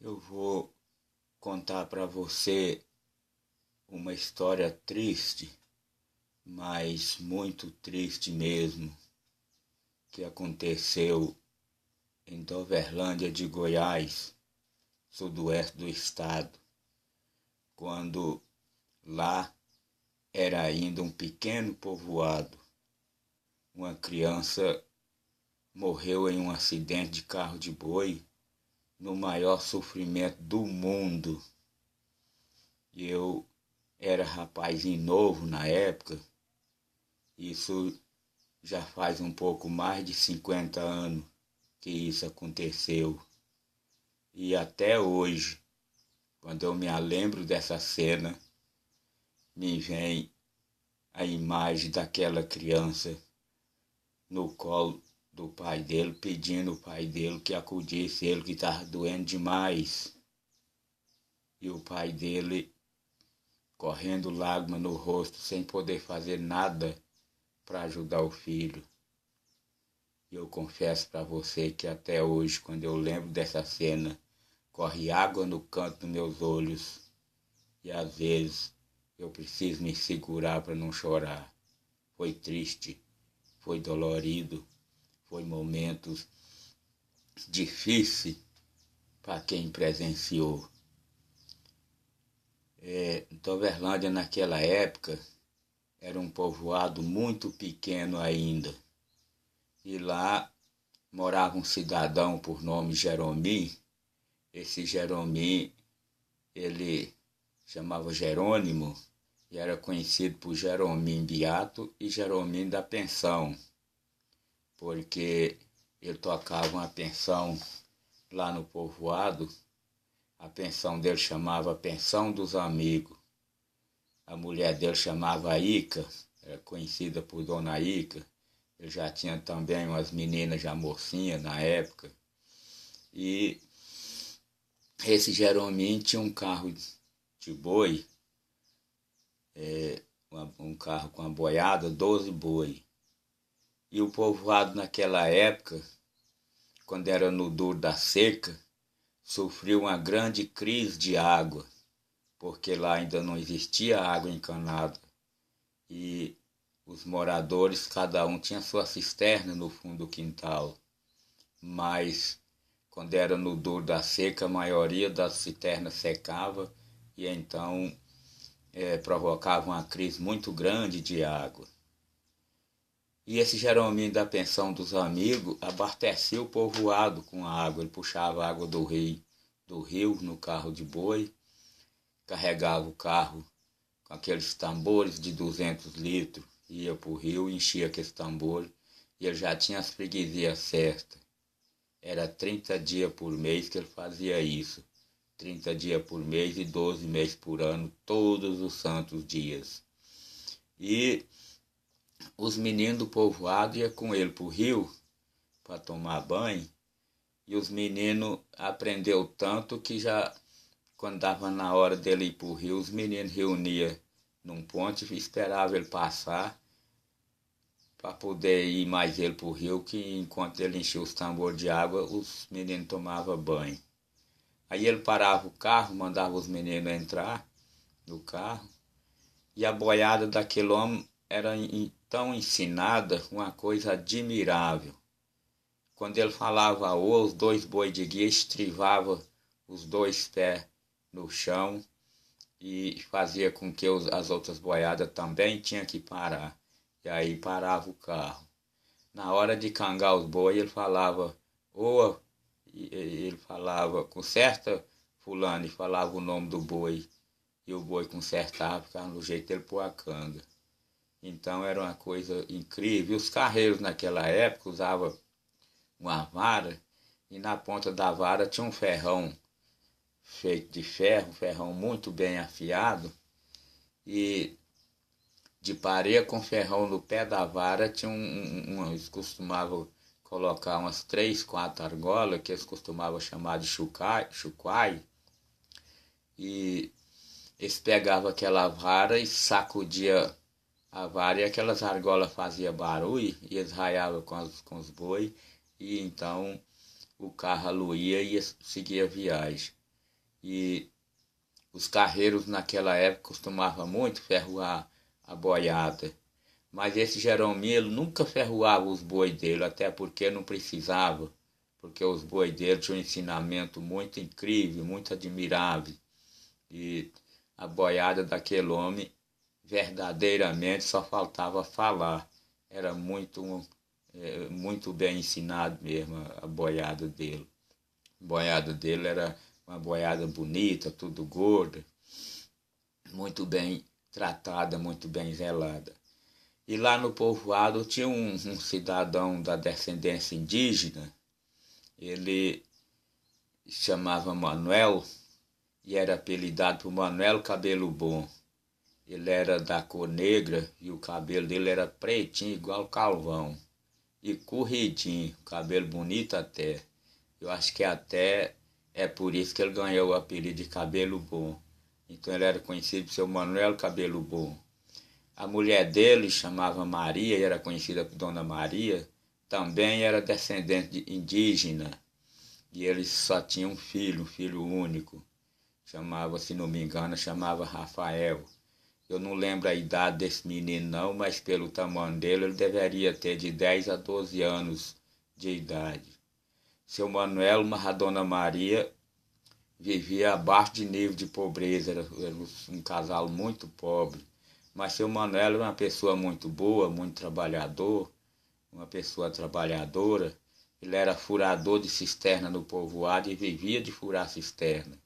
Eu vou contar para você uma história triste, mas muito triste mesmo, que aconteceu em Doverlândia de Goiás, sudoeste do estado, quando lá era ainda um pequeno povoado. Uma criança morreu em um acidente de carro de boi, no maior sofrimento do mundo. Eu era rapazinho novo na época, isso já faz um pouco mais de 50 anos que isso aconteceu. E até hoje, quando eu me lembro dessa cena, me vem a imagem daquela criança no colo do pai dele, pedindo o pai dele que acudisse ele, que estava doendo demais. E o pai dele correndo lágrimas no rosto, sem poder fazer nada para ajudar o filho. E eu confesso para você que até hoje, quando eu lembro dessa cena, corre água no canto dos meus olhos. E às vezes eu preciso me segurar para não chorar. Foi triste, foi dolorido, foi momentos difíceis para quem presenciou. Doverlândia naquela época era um povoado muito pequeno ainda. E lá morava um cidadão por nome Jeromim. Esse Jeromim, ele chamava Jerônimo e era conhecido por Jeromim Beato e Jeromim da Pensão, porque ele tocava uma pensão lá no povoado. A pensão dele chamava Pensão dos Amigos. A mulher dele chamava Ica, era conhecida por Dona Ica. Ele já tinha também umas meninas já mocinhas na época. E esse Jeromim tinha um carro de boi, um carro com a boiada, 12 boi. E o povoado naquela época, quando era no duro da seca, sofreu uma grande crise de água, porque lá ainda não existia água encanada. E os moradores, cada um tinha sua cisterna no fundo do quintal. Mas, quando era no duro da seca, a maioria das cisternas secava e então provocava uma crise muito grande de água. E esse Jeromim da Pensão dos Amigos abastecia o povoado com água. Ele puxava a água do rio no carro de boi, carregava o carro com aqueles tambores de 200 litros, ia para o rio, enchia aqueles tambores e ele já tinha as freguesias certas. Era 30 dias por mês que ele fazia isso. 30 dias por mês e 12 meses por ano, todos os santos dias. E os meninos do povoado iam com ele para o rio para tomar banho. E os meninos aprendeu tanto que já, quando dava na hora dele ir para o rio, os meninos reuniam num ponto e esperavam ele passar para poder ir mais ele para o rio, que enquanto ele enchia os tambores de água, os meninos tomavam banho. Aí ele parava o carro, mandava os meninos entrar no carro, e a boiada daquele homem era tão ensinada, uma coisa admirável. Quando ele falava os 2 boi de guia estrivava os 2 pés no chão e fazia com que as outras boiadas também tinham que parar. E aí parava o carro. Na hora de cangar os boi, ele falava, ele falava, conserta fulano, e falava o nome do boi. E o boi consertava, ficava no jeito dele pôr a canga. Então era uma coisa incrível. E os carreiros naquela época usavam uma vara, e na ponta da vara tinha um ferrão feito de ferro, um ferrão muito bem afiado, e de pareia com ferrão no pé da vara tinha eles costumavam colocar umas 3, 4 argolas, que eles costumavam chamar de chuquai, e eles pegavam aquela vara e sacudiam a vara, e aquelas argolas faziam barulho, e eles raiavam com os boi, e então o carro aluía e seguia a viagem. E os carreiros naquela época costumavam muito ferroar a boiada. Mas esse Jerominho, ele nunca ferroava os bois dele, até porque não precisava, porque os bois dele tinham um ensinamento muito incrível, muito admirável. E a boiada daquele homem, verdadeiramente, só faltava falar. Era muito bem ensinado mesmo a boiada dele. A boiada dele era uma boiada bonita, tudo gorda, muito bem tratada, muito bem zelada. E lá no povoado tinha um cidadão da descendência indígena, ele chamava Manuel e era apelidado por Manuel Cabelo Bom. Ele era da cor negra e o cabelo dele era pretinho, igual calvão. E corridinho, cabelo bonito até. Eu acho que até é por isso que ele ganhou o apelido de Cabelo Bom. Então ele era conhecido por seu Manuel Cabelo Bom. A mulher dele chamava Maria e era conhecida por Dona Maria, também era descendente de indígena. E eles só tinham um filho único. Chamava, se não me engano, chamava Rafael. Eu não lembro a idade desse menino não, mas pelo tamanho dele, ele deveria ter de 10 a 12 anos de idade. Seu Manuel, a Dona Maria, vivia abaixo de nível de pobreza, era um casal muito pobre. Mas seu Manuel era uma pessoa muito boa, muito trabalhador, uma pessoa trabalhadora. Ele era furador de cisterna no povoado e vivia de furar cisterna.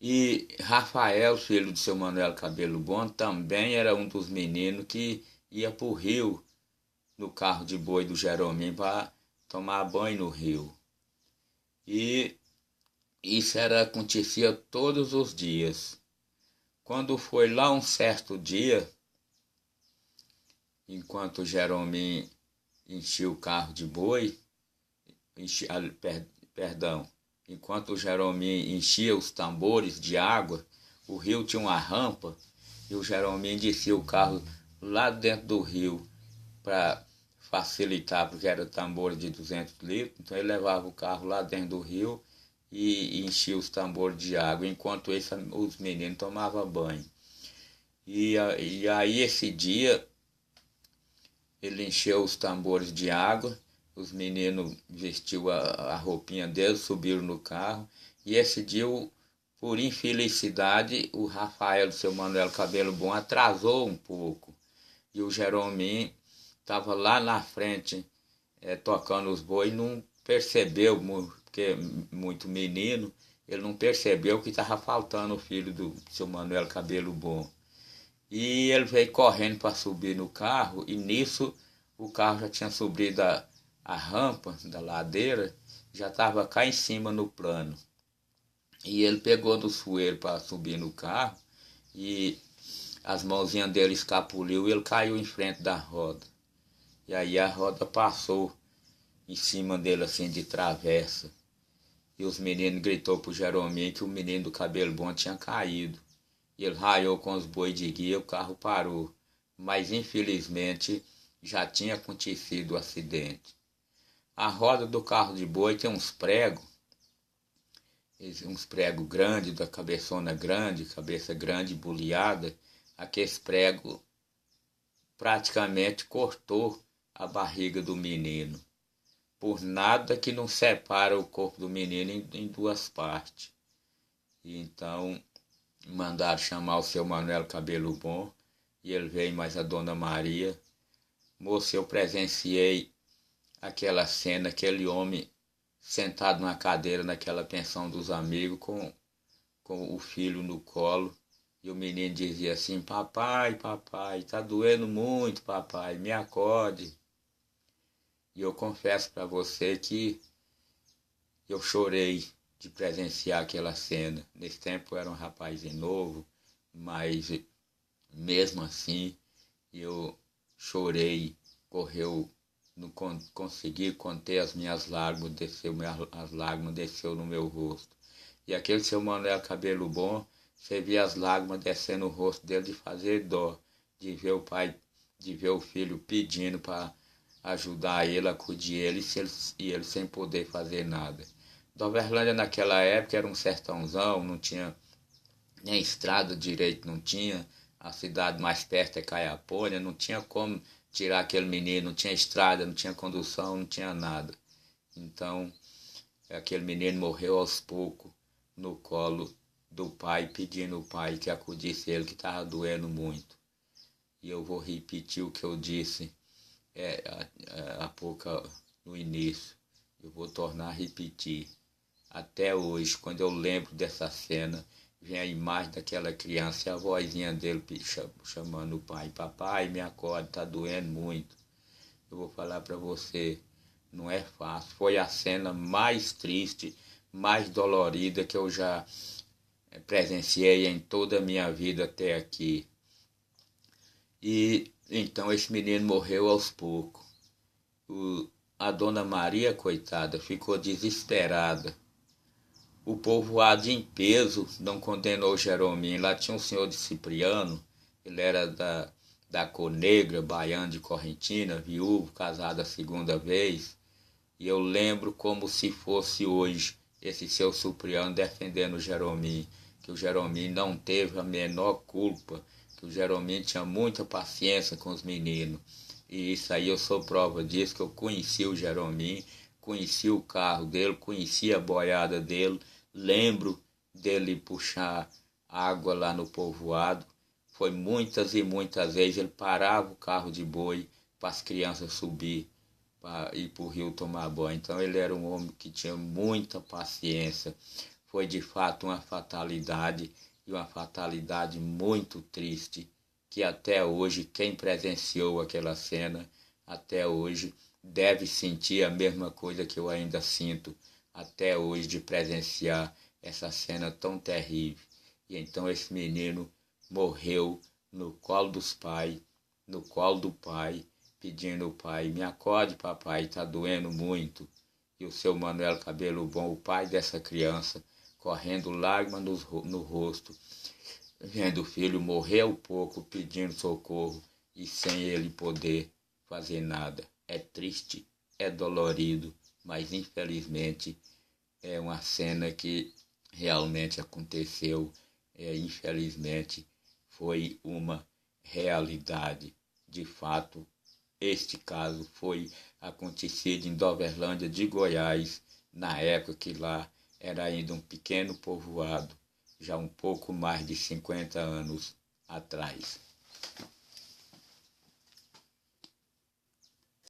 E Rafael, filho de seu Manuel Cabelo Bom, também era um dos meninos que ia para o rio no carro de boi do Jerominho para tomar banho no rio. E isso acontecia todos os dias. Quando foi lá um certo dia, enquanto o Jerominho enchia o carro de boi, enquanto o Jerominho enchia os tambores de água, o rio tinha uma rampa e o Jerominho descia o carro lá dentro do rio para facilitar, porque era tambor de 200 litros, então ele levava o carro lá dentro do rio e enchia os tambores de água, enquanto os meninos tomavam banho. E aí esse dia ele encheu os tambores de água, os meninos vestiu a roupinha deles, subiram no carro, e esse dia, por infelicidade, o Rafael do seu Manuel Cabelo Bom atrasou um pouco, e o Jerominho estava lá na frente tocando os bois e não percebeu, porque muito menino, ele não percebeu que estava faltando o filho do seu Manuel Cabelo Bom. E ele veio correndo para subir no carro e nisso o carro já tinha subido a rampa da ladeira, já estava cá em cima no plano. E ele pegou do sueiro para subir no carro e as mãozinhas dele escapuliu e ele caiu em frente da roda. E aí a roda passou em cima dele assim de travessa. E os meninos gritou pro Jerominho que o menino do Cabelo Bom tinha caído. E ele raiou com os bois de guia, o carro parou. Mas infelizmente já tinha acontecido o acidente. A roda do carro de boi tem uns pregos grandes, da cabeçona grande, cabeça grande, boleada. Aqueles pregos praticamente cortou a barriga do menino. Por nada que não separa o corpo do menino em duas partes. E então mandaram chamar o seu Manuel Cabelo Bom e ele veio mais a Dona Maria. Moço, eu presenciei aquela cena, aquele homem sentado numa cadeira naquela pensão dos amigos com o filho no colo. E o menino dizia assim: papai, papai, tá doendo muito, papai, me acorde. E eu confesso para você que eu chorei de presenciar aquela cena. Nesse tempo eu era um rapazinho novo, mas mesmo assim eu chorei, correu, não consegui conter as minhas lágrimas, as lágrimas desceu no meu rosto. E aquele seu Manuel Cabelo Bom, você via as lágrimas descendo no rosto dele de fazer dó, de ver o pai, de ver o filho pedindo para ajudar ele, acudir ele, e ele sem poder fazer nada. Doverlândia naquela época era um sertãozão, não tinha nem estrada direito, não tinha. A cidade mais perto é Caiapônia, não tinha como tirar aquele menino, não tinha estrada, não tinha condução, não tinha nada. Então, aquele menino morreu aos poucos no colo do pai, pedindo ao pai que acudisse ele, que estava doendo muito. E eu vou repetir o que eu disse há pouco no início. Eu vou tornar a repetir. Até hoje, quando eu lembro dessa cena, vem a imagem daquela criança e a vozinha dele chamando o pai. Papai, me acorde, está doendo muito. Eu vou falar para você, não é fácil. Foi a cena mais triste, mais dolorida que eu já presenciei em toda a minha vida até aqui. E então esse menino morreu aos poucos. A dona Maria, coitada, ficou desesperada. O povoado em peso não condenou Jerominho. Lá tinha um senhor de Cipriano, ele era da cor negra, baiano de Correntina, viúvo, casado a segunda vez. E eu lembro como se fosse hoje esse seu Cipriano defendendo o Jerominho, que o Jerominho não teve a menor culpa, que o Jerominho tinha muita paciência com os meninos. E isso aí eu sou prova disso, que eu conheci o Jerominho, conheci o carro dele, conheci a boiada dele, lembro dele puxar água lá no povoado. Foi muitas e muitas vezes ele parava o carro de boi para as crianças subir para ir para o rio tomar banho. Então ele era um homem que tinha muita paciência. Foi de fato uma fatalidade, e uma fatalidade muito triste, que até hoje quem presenciou aquela cena, até hoje deve sentir a mesma coisa que eu ainda sinto até hoje de presenciar essa cena tão terrível. E então esse menino morreu no colo dos pais, no colo do pai, pedindo ao pai, me acorde papai, está doendo muito. E o seu Manuel Cabelo Bom, o pai dessa criança, correndo lágrimas no rosto, vendo o filho morrer ao pouco, pedindo socorro e sem ele poder fazer nada. É triste, é dolorido, mas infelizmente é uma cena que realmente aconteceu. Infelizmente foi uma realidade. De fato, este caso foi acontecido em Doverlândia de Goiás, na época que lá era ainda um pequeno povoado, já um pouco mais de 50 anos atrás.